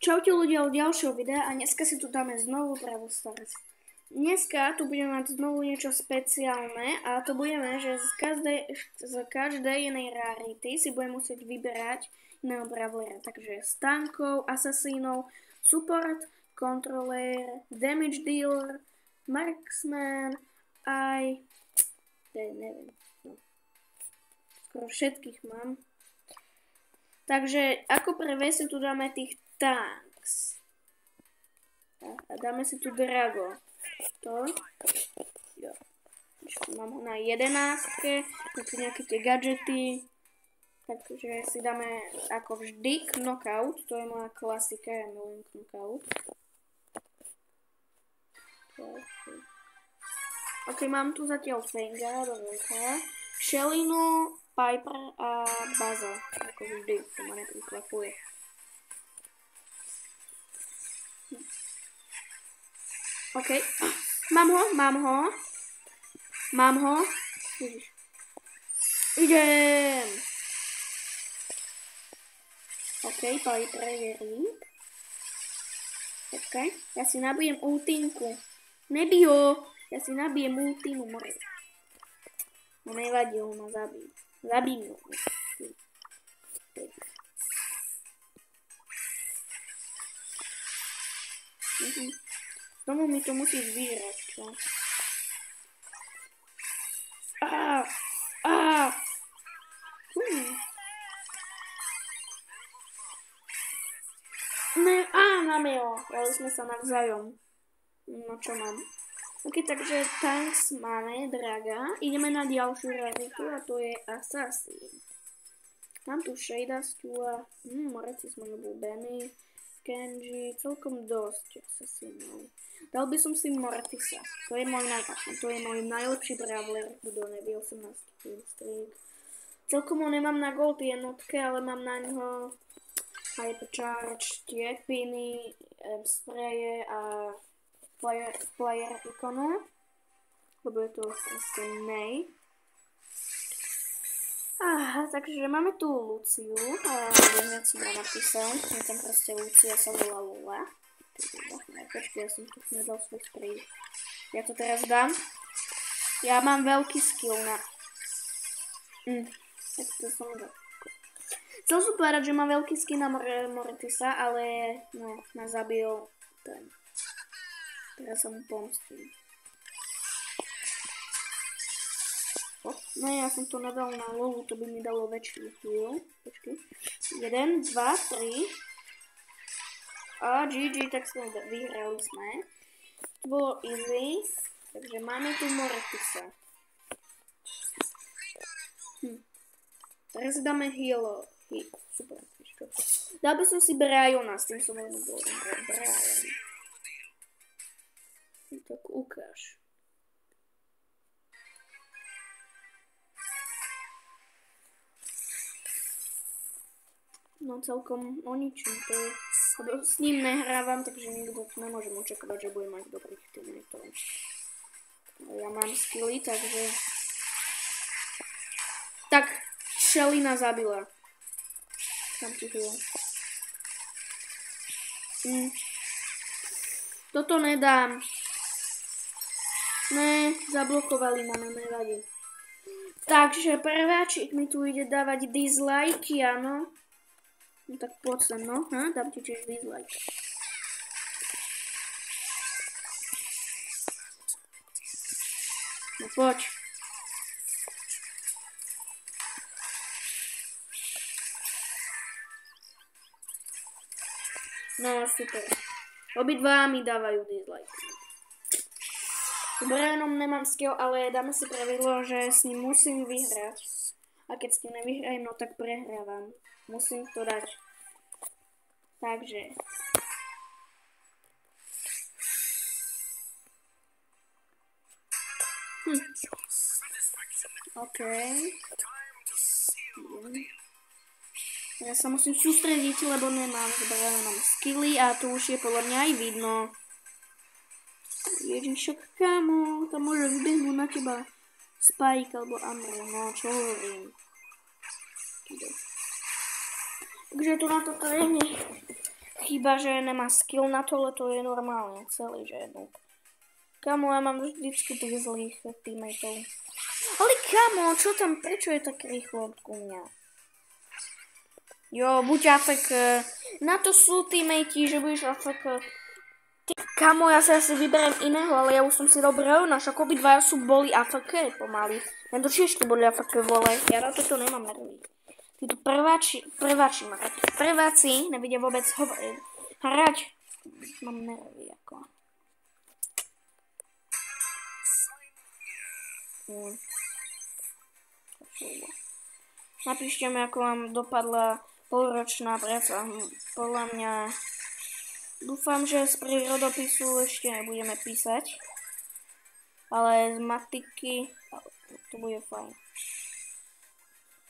Čaute ľudia od ďalšieho videa a dneska si tu dáme znovu Brawl Stars. Dneska tu budeme mať znovu niečo špeciálne a to budeme, že z každej inej rarity si budeme musieť vyberať iného brawlera. Takže stankov, asasínov, support, controller, damage dealer, marksman, aj... neviem, no. Skoro všetkých mám. Takže ako prvé si tu dáme tých tanks. A dáme si tu Drago. To. Jo. Mám ho na 11. Tu nejaké tie gadžety. Takže si dáme ako vždy knockout. To je moja klasika. Ja milujem knockout. Ok, mám tu zatiaľ Fenga do veľká. Shellynu, Piper a Baza. Ako vždy. To ma neprekvapuje. OK. Mám ho. Ježiš. Idem. OK, Piper je rýb. Počkaj, ja si nabijem ultinku. Nebij ho. Ja si nabijem ultinu, more. No nevadí, ho ma zabij. Zabij ho. Znovu mi to musíš vyhrať, čo? Máme ho. Dali sme sa navzájom. No čo mám? Ok, takže tanks máme, Draga. Ideme na ďalšiu raritu a to je Assassin. Mám tu Shada, Stewa, Mortis môj obľúbený, Kenji, celkom dosť Assassinov. Dal by som si Mortisa. To je môj najlepší brawler, kto nevie, 18 streak. Celkom ho nemám na gold jednotke, ale mám na ňo Hypercharge, tie piny, spreje a player ikonu, lebo je to proste nej. Takže máme tu Luciu, hneď som ho napísal, je tam proste Lucia, sa volá Lula. Počkej, ja som tu nedal svoj spray. Ja to teraz dám. Ja mám veľký skill na... Tak to som dal. Chcel som povedať, že mám veľký skill na Mortisa, ale no, ma zabil ten. Teraz sa mu pomstím. No ja som to nedal na Lulu, to by mi dalo väčší heal. Počkej. 1, 2, 3. A GG, tak sme vyhrali sme. To bolo easy. Takže máme tu Mortisa. Teraz si dáme heal. Super. Dal by som si Bryona, s tým som veľmi bol. Bryan. Tak ukáž. No celkom o ničom, to je, s ním nehrávam, takže nikto nemôžem očakávať, že bude mať dobrých teammateov. Ja mám skilly, takže... Tak, Shelly nás zabila. Tam ti chvíľu. Toto nedám. Ne, zablokovali ma, nevadí. Takže prváčik mi tu ide dávať dislike, áno. No tak poď sem, no. Dám ti tiež dislike. No poď. No super. Obidva mi dávajú dislike. S Bryanom nemám skill, ale dáme si pravidlo, že s ním musím vyhrať. A keď s tým nevyhrajem, no tak prehrávam. Musím to dať. Takže. OK. Ja sa musím sústrediť, lebo nemám s Bryanom skilly a to už je podľa mňa aj vidno. Ježišok, kámo, tam môže vybehnúť na teba Spike alebo Amber, no čo hovorím. Takže tu na toto je Iba, že nemá skill na to, ale to je normálne, celý, že jednúk. Kamo, ja mám vždycky tých zlých teammateov. Ale kamo, čo tam, prečo je tak rýchlo od mňa? Jo, buď AFK. Na to sú teammatey, že budeš AFK. Kamo, ja sa asi vyberiem iného, ale ja už som si dal Brauna, však obidvaja boli AFK pomaly. Ja to tiež boli AFK, vole. Ja na toto nemám nervy. Títo prváci nevedia vôbec hrať. Mám nervy, ako. Napíšte mi, ako vám dopadla polročná práca. Podľa mňa dúfam, že z prírodopisu ešte nebudeme písať, ale z matiky to bude fajn.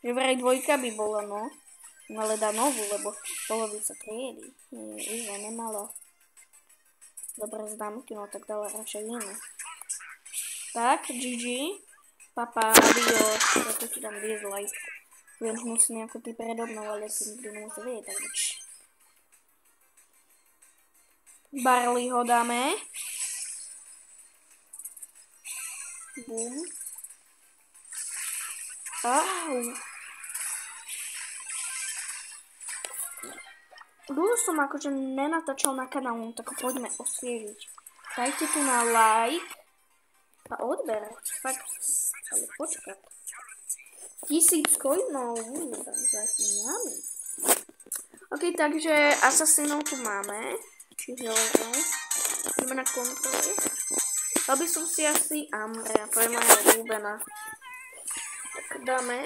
Že vraj 2 by bola, no. Ale dá novú, lebo polovica triedy. Že nemalo dobré známky, no tak dala radšej inú. Tak, GG. Papa, adios. Preto ti dám dislike. Viem, že musím nejako ty predobnou, ale si nikdy nemusím vedieť, tak nič. Barley ho dáme. Bum. Au. Dlho som akože nenatáčal na kanálu, tak poďme osviežiť. Dajte tu na like a odber. Fakt, ale počkať. 1000 coinov, zase máme. Ok, takže asasinov tu máme. Čiže ideme na kontroly. Dal by som si asi Ambrea, to je moja obľúbená. Tak dáme.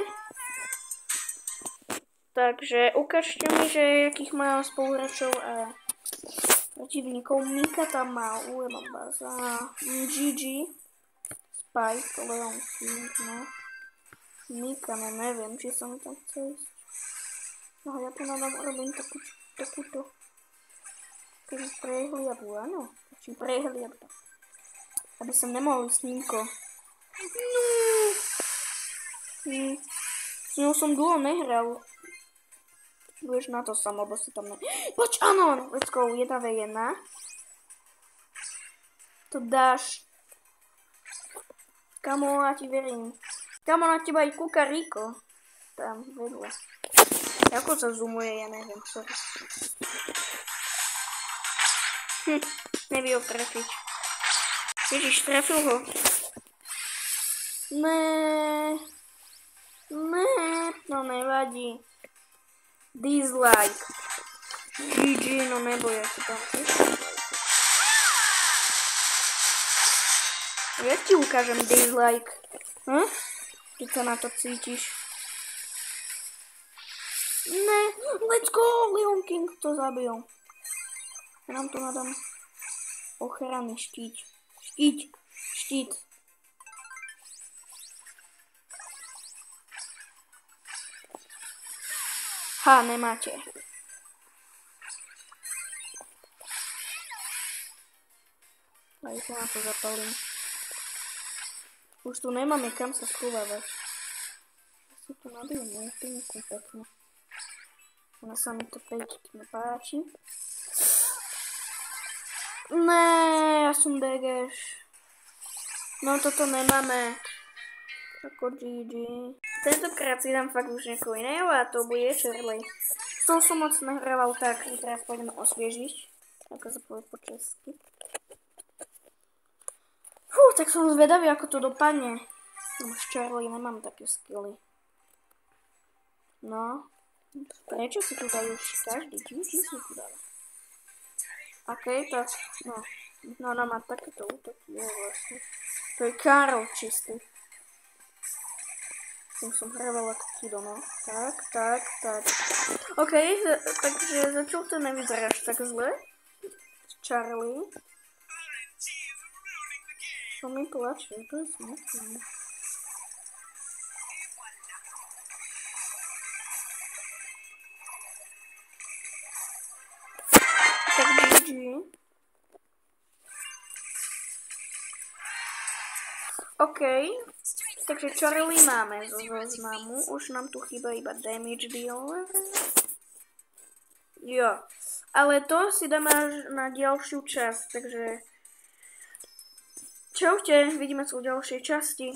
Takže ukážte mi, že jakých mám spoluhráčov a protivníkov. Mika tam má, ja mám baza. GG. Spike, Leon King, no. Mika, no neviem, či sa mi tam chce ísť. No ja tu nadám robím takúto. Keby prehliadlu, áno. Či prehliadlu. Aby som nemohol ísť Niko. S ňou som duo nehral. Budeš na to sam, lebo si tam ne... Poď, áno, let's go, 1v1. To dáš. Kamo, ja ti verím. Kamo, na teba aj kúka Rico. Tam, vedľa. Ako sa zoomuje, ja neviem, sorry. Nevie ho trafiť. Ježiš, trafil ho. To nevadí. Dislike. GG, no neboj, ja si tam ja ti ukážem dislike. Keď sa na to cítiš. Let's go, Leon King to zabil. Ja nám tu nadám ochranný štít. Štít. Ha, nemáte. Aj sa na to zapalím. Už tu nemáme kam sa schovávať. Ja si tu nabijem úplnku pekne. Ona sa mi to pekne nepáči. Ja som degeš. No toto nemáme. Ako GG. Tentokrát si dám fakt už niekoho iného a to bude Shirley. S tou som moc nehrával, tak teraz poďme osviežiť. Ako sa povie po česky. Tak som zvedavý, ako to dopadne. S Shirley nemám také skilly. No. Prečo si tu dajú každý? Čím si tu dajú? OK, tak, no. Ona má takéto útoky, vlastne. To je Karol čistý. Som hrával ako Kido, no. Tak. OK, takže začal to nevyzerá až tak zle. Charlie. Čo mi plače, to je smutné. Tak GG. OK. Takže Charlie máme zo zoznamu. Už nám tu chýba iba damage dealer. Jo. Ale to si dáme až na ďalšiu časť, takže čaute, vidíme sa v ďalšej časti.